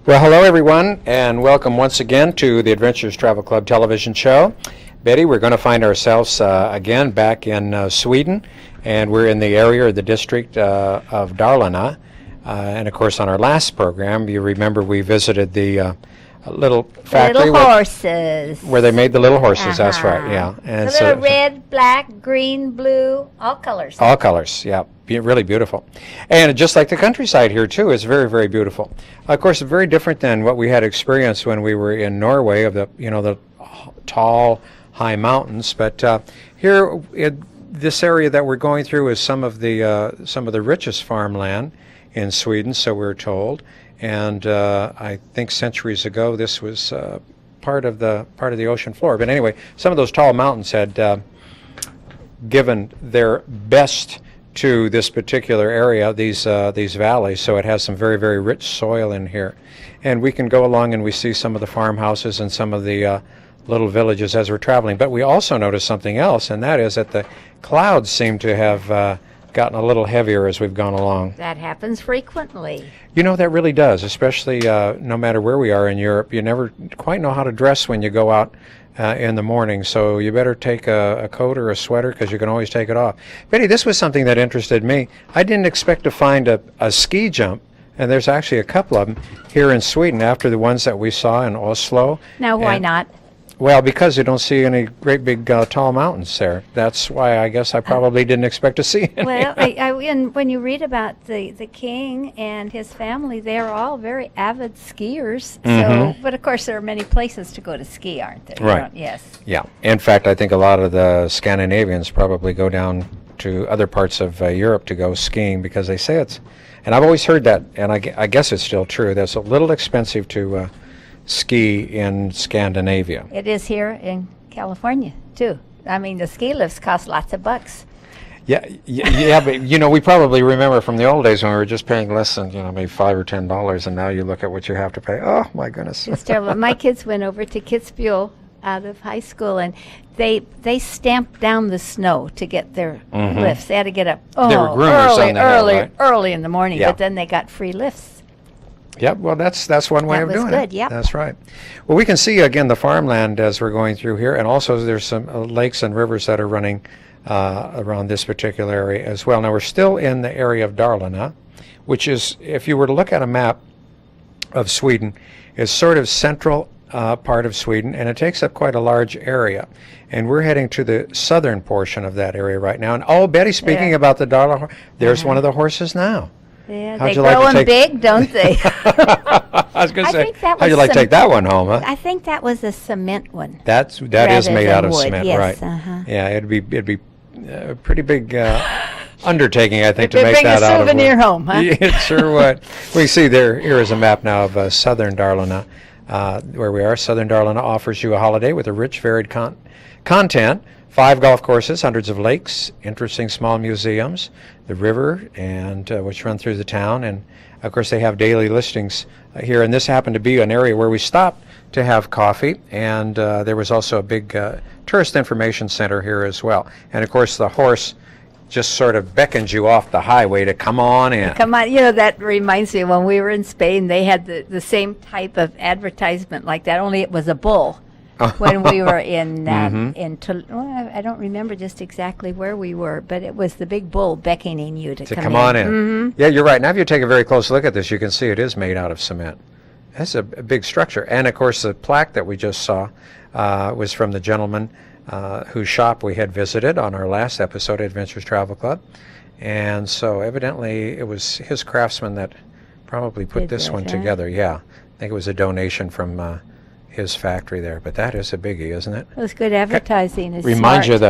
Well, hello everyone, and welcome once again to the Adventures Travel Club television show. Betty, we're going to find ourselves again back in Sweden, and we're in the area or the district of Dalarna. And of course, on our last program, you remember we visited the little factory little horses. where they made the little horses. That's right, yeah. And so red, black, green, blue, all colors. All colors, yeah. Really beautiful. And just like the countryside here, too, is very, very beautiful. Of course, very different than what we had experienced when we were in Norway of the tall, high mountains. But here, this area that we're going through is some of the richest farmland in Sweden, so we're told. And I think centuries ago, this was part of the ocean floor. But anyway, some of those tall mountains had given their best to this particular area, these valleys, so it has some very, very rich soil in here. And we can go along and we see some of the farmhouses and some of the little villages as we're traveling. But we also notice something else, and that is that the clouds seem to have gotten a little heavier as we've gone along. That happens frequently. You know, that really does, especially no matter where we are in Europe. You never quite know how to dress when you go out in the morning, so you better take a coat or a sweater because you can always take it off. Betty, this was something that interested me. I didn't expect to find a ski jump, and there's actually a couple of them here in Sweden after the ones that we saw in Oslo. Now, why not? Well, because you don't see any great big tall mountains there. That's why I guess I probably didn't expect to see any. Well, when you read about the king and his family, they're all very avid skiers. Mm-hmm. So, but of course, there are many places to go to ski, aren't there? Right. Yes. Yeah. In fact, I think a lot of the Scandinavians probably go down to other parts of Europe to go skiing because they say it's, and I've always heard that, and I guess it's still true, that's a little expensive to ski in Scandinavia. It is here in California, too. I mean, the ski lifts cost lots of bucks. Yeah, but we probably remember from the old days when we were just paying less than maybe $5 or $10, and now you look at what you have to pay. Oh my goodness! It's terrible. My kids went over to Kitzbühel out of high school, and they stamped down the snow to get their lifts. They had to get up early in the morning, yeah. But then they got free lifts. Yep, well, that's one way of doing it. That was good, yep. That's right. Well, we can see, again, the farmland as we're going through here, and also there's some lakes and rivers that are running around this particular area as well. Now, we're still in the area of Dalarna, which is, if you were to look at a map of Sweden, is sort of central part of Sweden, and it takes up quite a large area. And we're heading to the southern portion of that area right now. And, Betty, speaking about the Dalarna, there's one of the horses now. Yeah, they grow them big, don't they? I was going to say, how'd you like to take that one home, huh? I think that was a cement one. That is made out of wood, cement, yes, right? Uh-huh. Yeah, it'd be a pretty big undertaking, I think, to It'd make that out of wood. Bring a souvenir home, huh? Yeah, it sure would. We see here is a map now of southern Dalarna, where we are. Southern Dalarna offers you a holiday with a rich, varied content. 5 golf courses, hundreds of lakes, interesting small museums, the river, and which run through the town. And, of course, they have daily listings here. And this happened to be an area where we stopped to have coffee. And there was also a big tourist information center here as well. And, of course, the horse just sort of beckons you off the highway to come on in. Come on. That reminds me, when we were in Spain, they had the same type of advertisement like that, only it was a bull. When we were in I don't remember just exactly where we were, but it was the big bull beckoning you to come on in. Mm-hmm. Yeah, you're right. Now if you take a very close look at this, you can see it is made out of cement. That's a big structure. And, of course, the plaque that we just saw was from the gentleman whose shop we had visited on our last episode of Adventures Travel Club. And so evidently it was his craftsman that probably put this one together. Yeah, I think it was a donation from his factory there, but that is a biggie, isn't it? It was good advertising. Reminds you of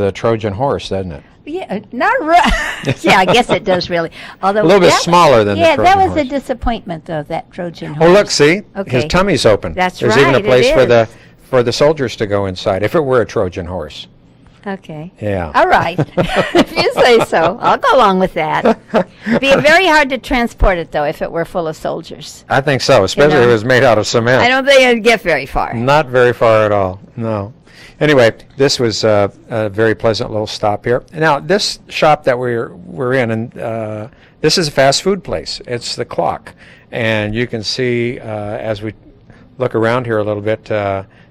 the Trojan horse, doesn't it? Yeah, not right. Yeah, I guess it does really. Although a little bit smaller than the Trojan horse. Yeah, that was a disappointment though, that Trojan horse. Oh, look, see, okay. His tummy's open. There's even a place for the soldiers to go inside if it were a Trojan horse. Okay. Yeah. All right. If you say so, I'll go along with that. It'd be very hard to transport it, though, if it were full of soldiers. I think so, especially if it was made out of cement. I don't think it'd get very far. Not very far at all, no. Anyway, this was a very pleasant little stop here. Now, this shop that we're in, and this is a fast food place. It's the Clock, and you can see as we look around here a little bit,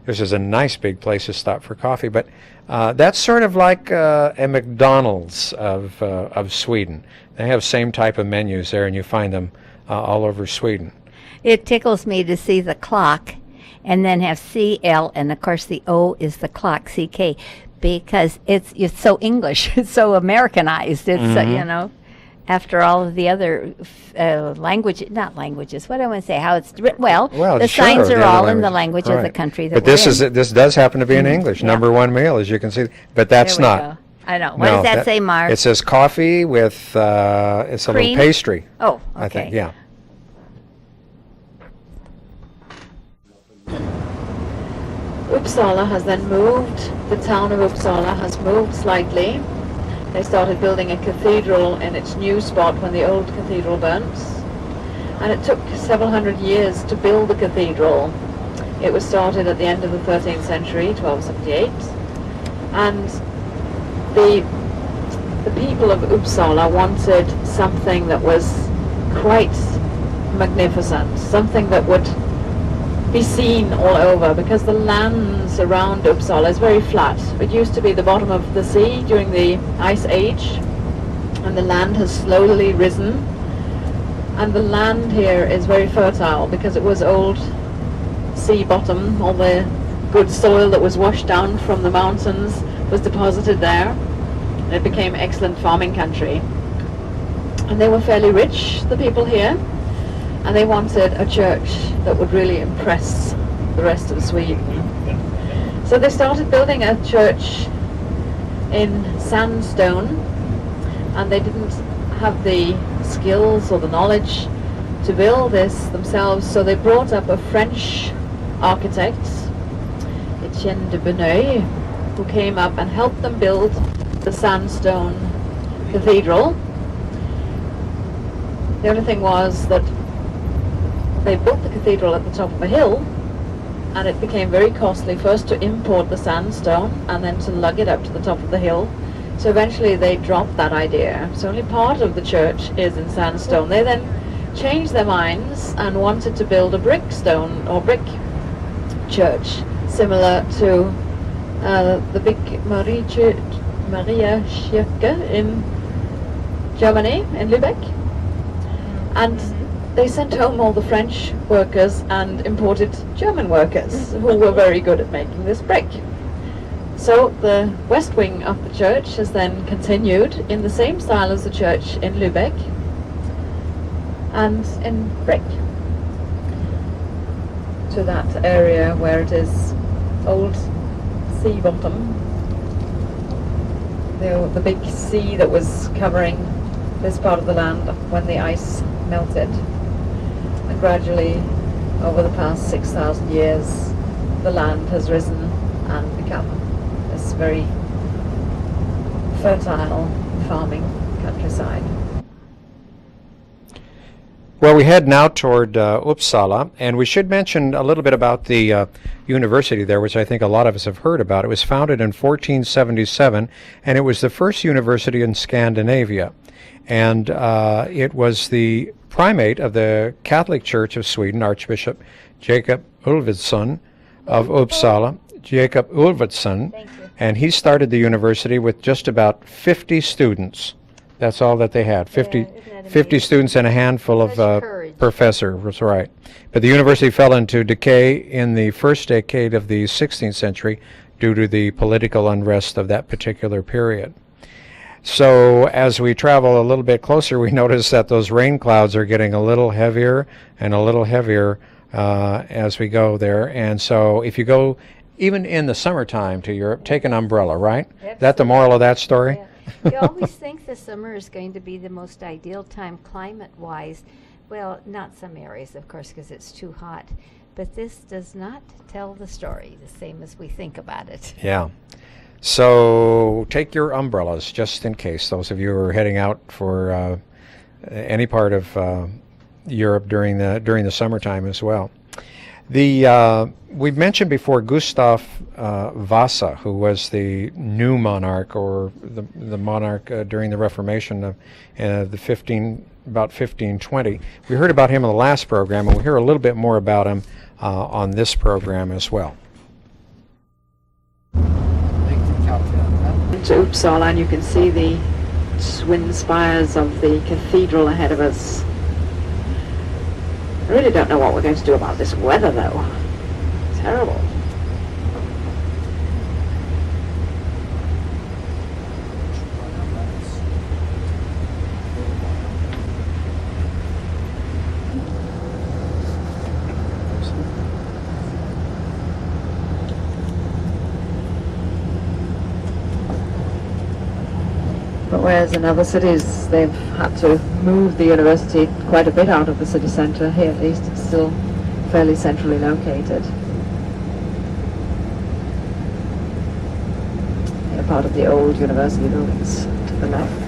this is a nice big place to stop for coffee. But that's sort of like a McDonald's of Sweden. They have same type of menus there, and you find them all over Sweden. It tickles me to see the Clock and then have CL, and of course the O is the Clock, CK, because it's so English, it's so Americanized. It's you know, after all of the other not languages. What do I want to say? How it's well, the sure, signs are the all other in the language. language of the country that we're in. This does happen to be in English. Yeah. Number one meal, as you can see, but that's There we not. go. I know. What does that say, Mark? It says coffee with it's a little Cream? pastry. Oh, okay. I think, yeah. Uppsala has then moved, the town of Uppsala has moved slightly. They started building a cathedral in its new spot when the old cathedral burnt. And it took several hundred years to build the cathedral. It was started at the end of the 13th century, 1278. And the people of Uppsala wanted something that was quite magnificent, something that would be seen all over, because the lands around Uppsala is very flat. It used to be the bottom of the sea during the Ice Age, and the land has slowly risen. And the land here is very fertile because it was old sea bottom. All the good soil that was washed down from the mountains was deposited there. And it became excellent farming country. And they were fairly rich, the people here, and they wanted a church that would really impress the rest of Sweden. So they started building a church in sandstone, and they didn't have the skills or the knowledge to build this themselves, so they brought up a French architect, Etienne de Bonneuil, who came up and helped them build the sandstone cathedral. The only thing was that they built the cathedral at the top of a hill, and it became very costly first to import the sandstone and then to lug it up to the top of the hill. So eventually they dropped that idea. So only part of the church is in sandstone. They then changed their minds and wanted to build a brick church, similar to the big Maria Kirche in Germany, in Lübeck. And they sent home all the French workers and imported German workers who were very good at making this brick. So the west wing of the church has then continued in the same style as the church in Lübeck and in brick to that area where it is old sea bottom, the big sea that was covering this part of the land when the ice melted. And gradually, over the past 6,000 years, the land has risen and become this very fertile farming countryside. Well, we head now toward Uppsala, and we should mention a little bit about the university there, which I think a lot of us have heard about. It was founded in 1477, and it was the first university in Scandinavia. And it was the primate of the Catholic Church of Sweden, Archbishop Jacob Ulvedsson of Uppsala. Jacob Ulvedsson, and he started the university with just about 50 students. That's all that they had, 50 students and a handful of professors, right. But the university fell into decay in the first decade of the 16th century due to the political unrest of that particular period. So as we travel a little bit closer, we notice that those rain clouds are getting a little heavier and a little heavier as we go there. And so if you go even in the summertime to Europe, take an umbrella, right? Is that the moral of that story? Yeah. You always think the summer is going to be the most ideal time climate-wise. Well, not some areas, of course, because it's too hot. But this does not tell the story the same as we think about it. Yeah. So take your umbrellas just in case, those of you who are heading out for any part of Europe during the summertime as well. We've mentioned before Gustav Vasa, who was the new monarch, or the monarch during the Reformation of about 1520. We heard about him in the last program, and we'll hear a little bit more about him on this program as well. To Uppsala, and you can see the twin spires of the cathedral ahead of us. I really don't know what we're going to do about this weather, though. Terrible. But whereas in other cities they've had to move the university quite a bit out of the city centre, here at least it's still fairly centrally located. Here, part of the old university buildings to the left.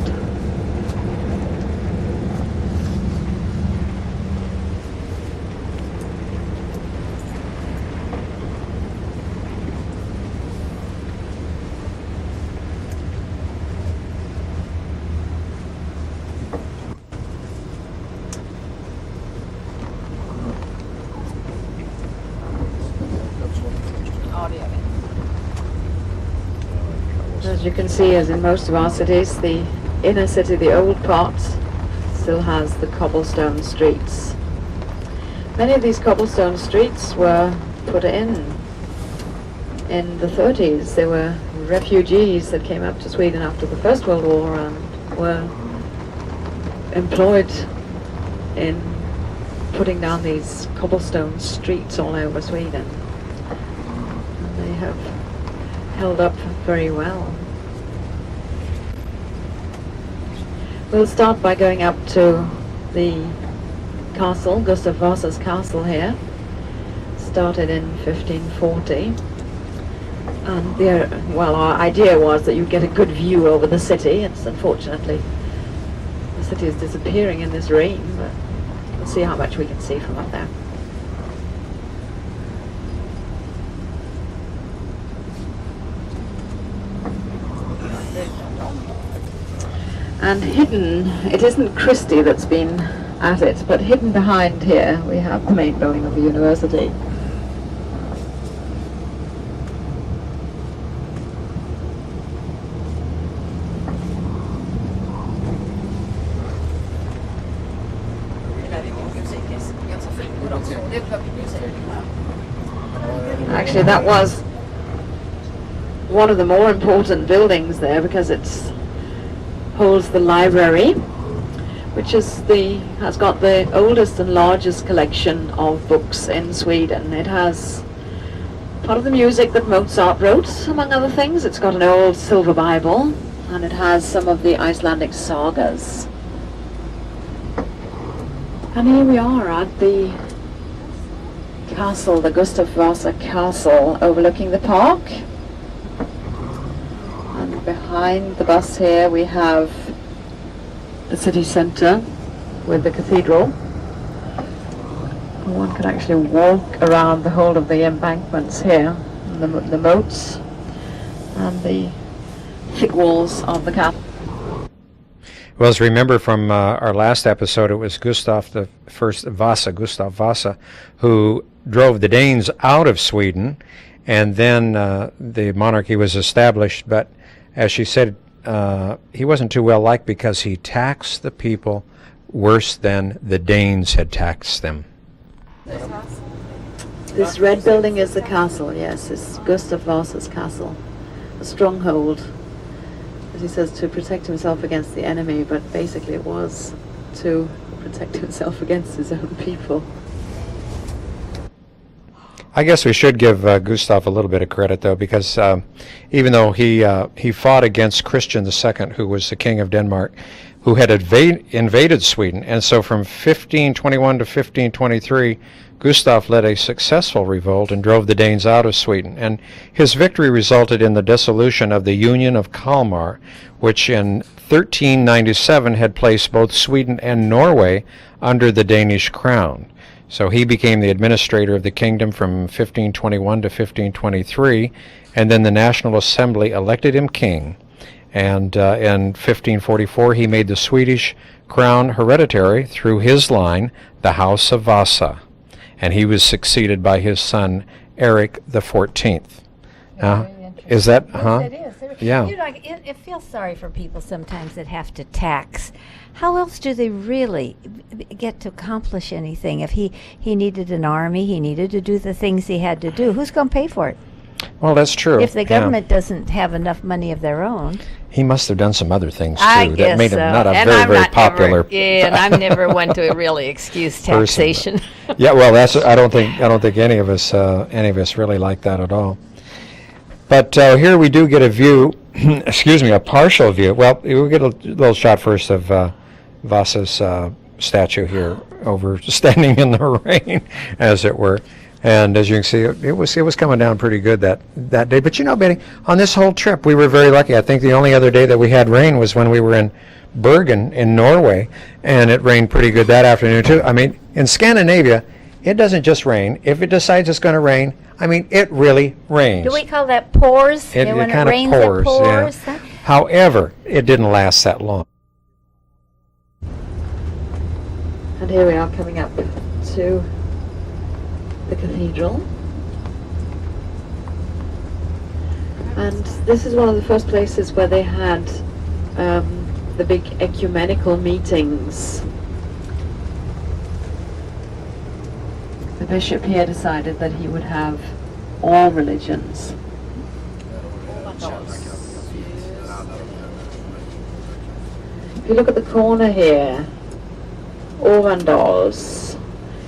As you can see, as in most of our cities, the inner city, the old part, still has the cobblestone streets. Many of these cobblestone streets were put in the 30s. They were refugees that came up to Sweden after the First World War and were employed in putting down these cobblestone streets all over Sweden. And they have held up very well. We'll start by going up to the castle, Gustav Vasa's castle here. Started in 1540. And our idea was that you'd get a good view over the city. It's unfortunately, the city is disappearing in this rain, but we'll see how much we can see from up there. And hidden, it isn't Christie that's been at it, but hidden behind here we have the main building of the university. Actually, that was one of the more important buildings there because it's holds the library, which has got the oldest and largest collection of books in Sweden. It has part of the music that Mozart wrote, among other things. It's got an old silver Bible, and it has some of the Icelandic sagas. And here we are at the castle, the Gustav Vasa castle, overlooking the park. And behind the bus here we have the city centre with the cathedral. One can actually walk around the whole of the embankments here, the moats and the thick walls of the castle. Well, as remember from our last episode, it was Gustav Vasa, who drove the Danes out of Sweden, and then the monarchy was established. But as she said, he wasn't too well liked because he taxed the people worse than the Danes had taxed them. This red building is the castle, yes, it's Gustav Vasa's castle, a stronghold, as he says, to protect himself against the enemy, but basically it was to protect himself against his own people. I guess we should give Gustav a little bit of credit, though, because even though he fought against Christian II, who was the king of Denmark, who had invaded Sweden, and so from 1521 to 1523, Gustav led a successful revolt and drove the Danes out of Sweden. And his victory resulted in the dissolution of the Union of Kalmar, which in 1397 had placed both Sweden and Norway under the Danish crown. So he became the administrator of the kingdom from 1521 to 1523, and then the National Assembly elected him king. And in 1544, he made the Swedish crown hereditary through his line, the House of Vasa, and he was succeeded by his son Eric the 14th. Is that, Yes, it is. Yeah. You know, it feels sorry for people sometimes that have to tax. How else do they really get to accomplish anything? If he needed an army, he needed to do the things he had to do. Who's going to pay for it? Well, that's true. If the government doesn't have enough money of their own. He must have done some other things too I that guess made him so. not a And very, I'm very not popular. and I'm never one to really excuse taxation. Yeah, well, that's I don't think any of us really like that at all. But here we do get a view, excuse me, a partial view. Well, we'll get a little shot first of Vasa's statue here, over standing in the rain, as it were. And as you can see, it was coming down pretty good that day. But you know, Betty, on this whole trip, we were very lucky. I think the only other day that we had rain was when we were in Bergen in Norway, and it rained pretty good that afternoon too. I mean, in Scandinavia, it doesn't just rain. If it decides it's going to rain, I mean, it really rains. Do we call that pours? It When kind of rains, pours. it pours. Yeah. However, it didn't last that long. And here we are coming up to the cathedral. And this is one of the first places where they had the big ecumenical meetings. The bishop here decided that he would have all religions. If you look at the corner here, Ovandals,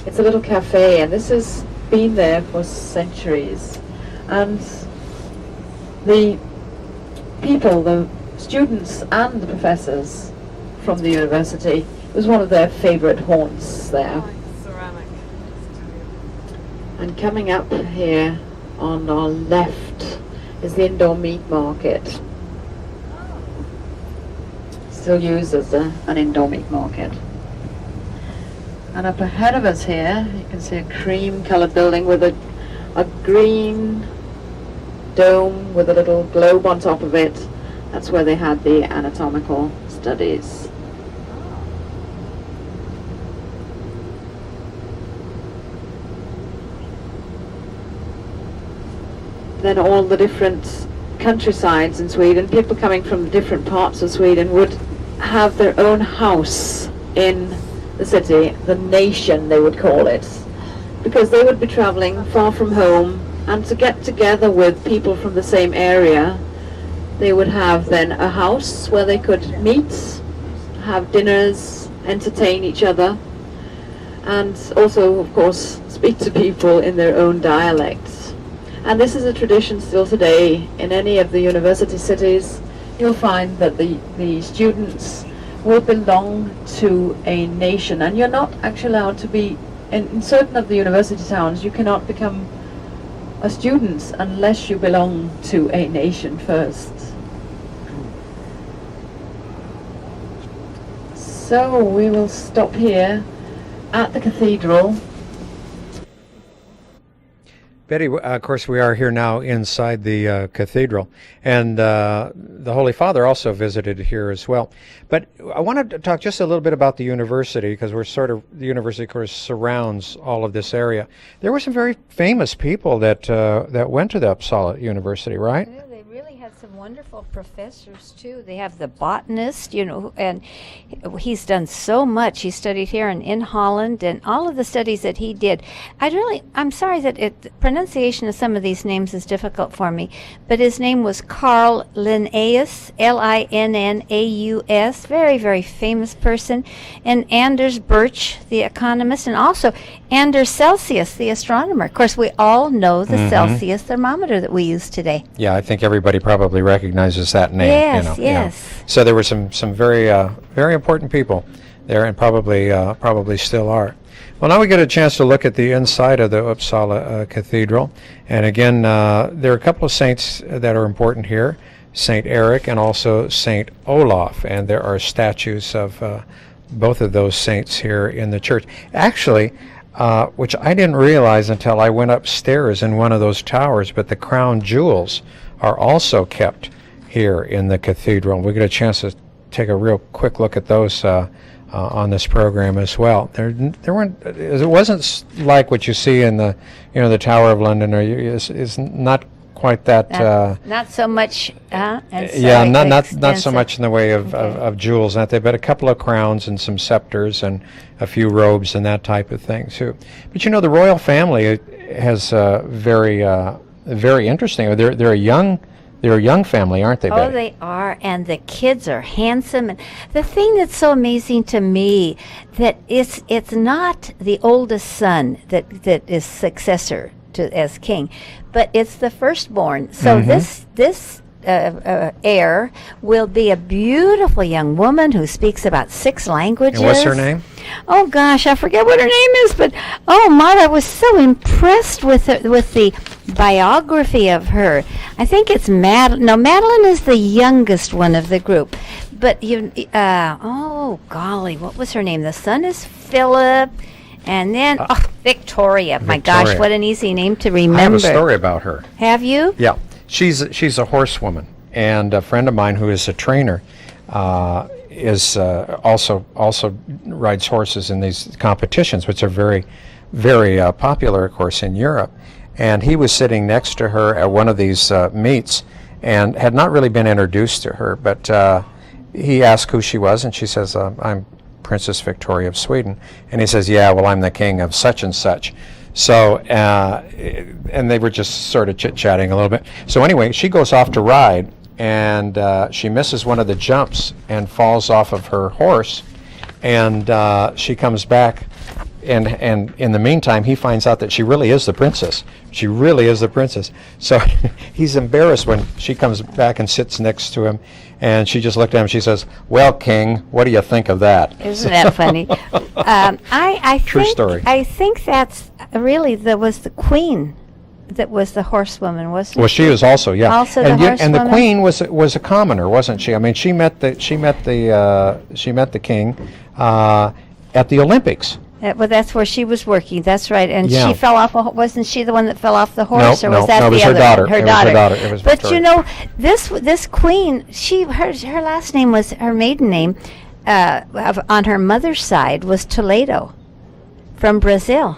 it's a little cafe, and this has been there for centuries. And the people, the students and the professors from the university, it was one of their favorite haunts there. And coming up here on our left is the indoor meat market. Still used as an indoor meat market. And up ahead of us here, you can see a cream-colored building with a green dome with a little globe on top of it. That's where they had the anatomical studies. Then all the different countrysides in Sweden, people coming from different parts of Sweden would have their own house in the city, the nation they would call it, because they would be traveling far from home, and to get together with people from the same area, they would have then a house where they could meet, have dinners, entertain each other, and also, of course, speak to people in their own dialects. And this is a tradition still today. In any of the university cities, you'll find that the students will belong to a nation, and you're not actually allowed to be, in certain of the university towns, you cannot become a student unless you belong to a nation first. So we will stop here at the cathedral. Betty, of course, we are here now inside the cathedral, and the Holy Father also visited here as well. But I wanted to talk just a little bit about the university, because the university, of course, surrounds all of this area. There were some very famous people that went to the Uppsala University, right? Yeah, they really had some wonderful professors too. They have the botanist, and he's done so much. He studied here in Holland, and all of the studies that he did. I'm sorry that the pronunciation of some of these names is difficult for me, but his name was Carl Linnaeus, Linnaeus, very, very famous person, and Anders Birch, the economist, and also Anders Celsius, the astronomer. Of course, we all know the Celsius thermometer that we use today. Yeah, I think everybody probably recognizes that name. Yes, you know. yes. So there were some very very important people there, and probably still are. Well, now we get a chance to look at the inside of the Uppsala Cathedral, and again, there are a couple of saints that are important here: Saint Eric and also Saint Olaf, and there are statues of both of those saints here in the church. Actually, which I didn't realize until I went upstairs in one of those towers, but the crown jewels are also kept here in the cathedral. We get a chance to take a real quick look at those on this program as well. There weren't. It wasn't like what you see in the the Tower of London, or is not quite that. Not so much. Yeah, not so much in the way of jewels, not they, but a couple of crowns and some scepters and a few robes and that type of thing too. But the royal family has very interesting. They're a young family, aren't they, Oh, Betty? they are, and the kids are handsome. And the thing that's so amazing to me that it's not the oldest son that is successor as king, but it's the firstborn. So this heir will be a beautiful young woman who speaks about 6 languages. And what's her name? Oh gosh, I forget what her name is, but oh my, I was so impressed with the biography of her. I think it's Madeline is the youngest one of the group. But oh golly, what was her name? The son is Philip, and then Victoria. My gosh, Victoria. what an easy name to remember. I have a story about her. Have you? Yeah, she's a horsewoman, and a friend of mine who is a trainer is also rides horses in these competitions, which are very, very popular, of course, in Europe. And he was sitting next to her at one of these meets, and had not really been introduced to her, but he asked who she was, and she says, "I'm Princess Victoria of Sweden." And he says, "Yeah, well, I'm the king of such and such." So, and they were just sort of chit-chatting a little bit. So anyway, she goes off to ride, and she misses one of the jumps and falls off of her horse, and she comes back, and in the meantime, he finds out that she really is the princess. She really is the princess. So he's embarrassed when she comes back and sits next to him, and she just looked at him. She says, "Well, King, what do you think of that?" Isn't that funny? I True think, story. I think that's really was the queen that was the horsewoman, wasn't Well, she was also, yeah. Also and the and the horsewoman? queen was a commoner, wasn't she? I mean, she met the king at the Olympics. Well, that's where she was working. That's right. And Yeah. she fell off. Wasn't she the one that fell off the horse, No, or was no, that no, it the was her other daughter. one? Her It was daughter. her daughter. It was But Victoria. this queen, her last name was her maiden name on her mother's side was Toledo, from Brazil.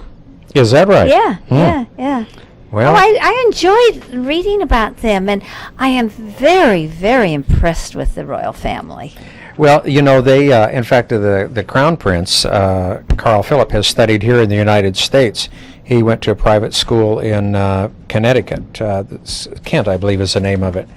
Is that right? Yeah. Well, I enjoyed reading about them, and I am very, very impressed with the royal family. well, they, in fact, the Crown Prince, Carl Philip, has studied here in the United States. He went to a private school in Connecticut. Kent, I believe, is the name of it.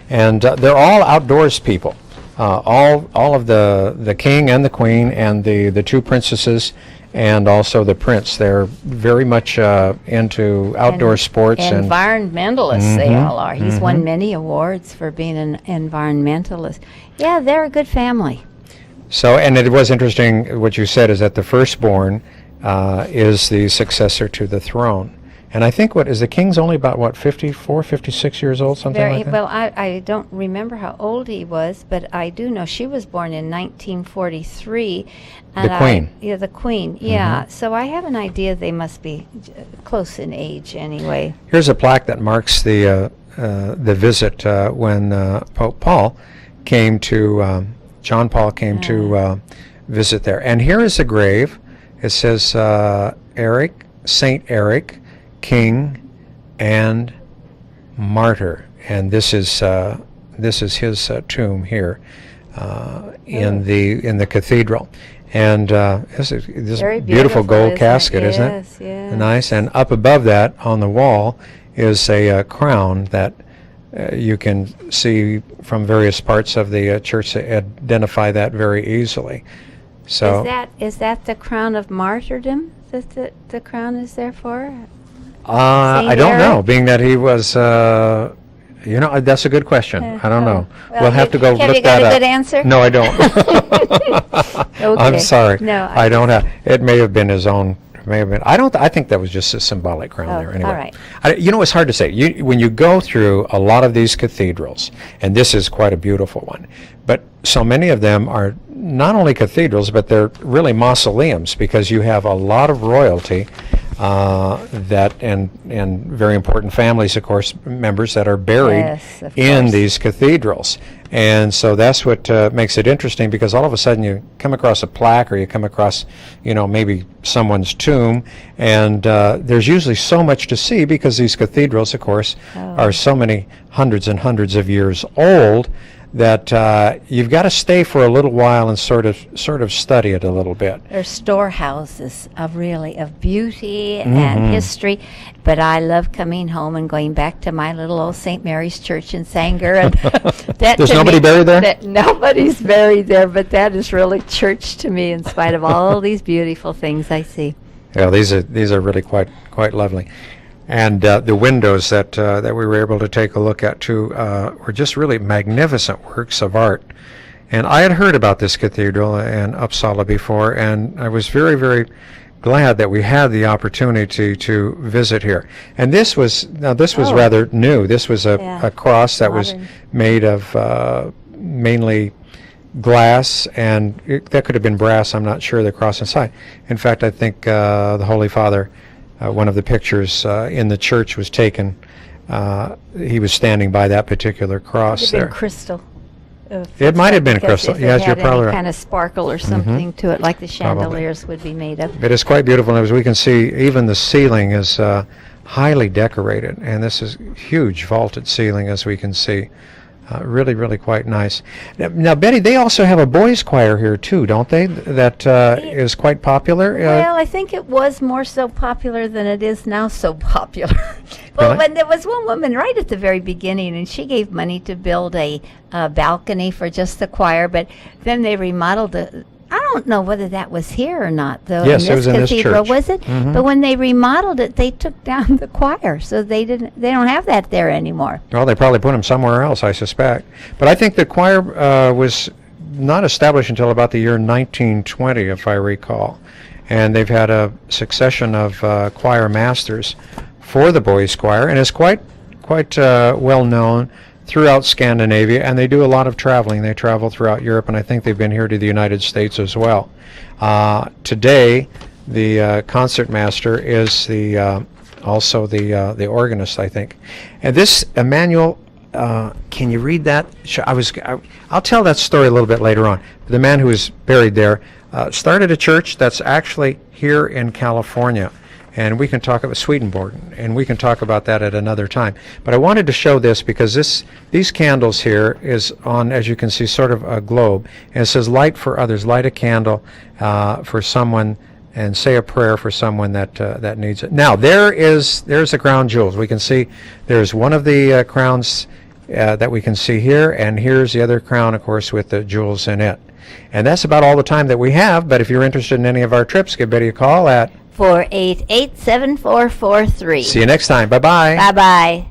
And they're all outdoors people. All of the king and the queen and the 2 princesses and also the prince. They're very much into outdoor sports and Environmentalists, they all are. He's won many awards for being an environmentalist. Yeah, they're a good family. so. And it was interesting what you said is that the firstborn is the successor to the throne. And I think the king's only about 54, 56 years old, something like that. Well, I don't remember how old he was, but I do know she was born in 1943. And The queen. The queen, yeah. So I have an idea they must be close in age anyway. Here's a plaque that marks the visit when Pope Paul came to John Paul came to visit there. And here is a grave. It says Saint Eric, King and Martyr, and this is his tomb here in the cathedral. And this Very beautiful gold isn't it? casket, isn't it? Yes, yes. Nice. And up above that on the wall is a crown that you can see from various parts of the church that identify that very easily. So Is that the crown of martyrdom that the crown is there for? I don't know, Eric? being that he was, that's a good question. I don't know. Well, We'll have to go have look you got that a up. good answer? No, I don't. I'm Okay. sorry. No, I don't have. It may have been his own may have been. I don't. I think that was just a symbolic crown Oh, there. Anyway, all right. You know, it's hard to say. When you go through a lot of these cathedrals, and this is quite a beautiful one, but so many of them are not only cathedrals, but they're really mausoleums, because you have a lot of royalty that and very important families, of course, members that are buried Yes, of in course. these cathedrals. And so that's what makes it interesting, because all of a sudden you come across a plaque, or you come across, maybe someone's tomb, and there's usually so much to see, because these cathedrals, of course, are so many hundreds and hundreds of years old, that you've got to stay for a little while and sort of study it a little bit. They're storehouses of beauty and history. But I love coming home and going back to my little old St. Mary's Church in Sanger. And that There's to nobody me- buried there? Nobody's buried there, but that is really church to me, in spite of all these beautiful things I see. Yeah, these are really quite lovely. And the windows that we were able to take a look at too were just really magnificent works of art. And I had heard about this cathedral in Uppsala before, and I was very, very glad that we had the opportunity to visit here. And this was Oh. rather new. This was Yeah. a cross that was Modern. made of mainly glass, and that could have been brass. I'm not sure, the cross inside. In fact, I think the Holy Father, one of the pictures in the church was taken. He was standing by that particular cross Could have there. been crystal. It might have been Because crystal. if Yes, it you're had probably any right. kind of sparkle or something to it, like the Probably. chandeliers would be made of. It is quite beautiful, and as we can see, even the ceiling is highly decorated, and this is huge vaulted ceiling, as we can see. Really, really quite nice. Now, Betty, they also have a boys' choir here too, don't they? That is quite popular. Well, I think it was more so popular than it is now so popular. Well, Really? when there was one woman right at the very beginning, and she gave money to build a balcony for just the choir, but then they remodeled it. I don't know whether that was here or not, though. Yes, it was in this cathedral, church. was it? Mhm. But when they remodeled it, they took down the choir, so they don't have that there anymore. Well, they probably put them somewhere else, I suspect. But I think the choir was not established until about the year 1920, if I recall. And they've had a succession of choir masters for the boys' choir, and it's quite well known throughout Scandinavia, and they do a lot of traveling. They travel throughout Europe, and I think they've been here to the United States as well. Today, the concertmaster is also the organist, I think. And this Emmanuel, can you read that? I'll tell that story a little bit later on. The man who is buried there started a church that's actually here in California. And we can talk about Swedenborg, and we can talk about that at another time. But I wanted to show this because these candles here is on, as you can see, sort of a globe. And it says, light for others, light a candle for someone, and say a prayer for someone that needs it. Now, there's the crown jewels. We can see there's one of the crowns that we can see here, and here's the other crown, of course, with the jewels in it. And that's about all the time that we have, but if you're interested in any of our trips, give Betty a call at 488-7443. See you next time. Bye-bye. Bye-bye.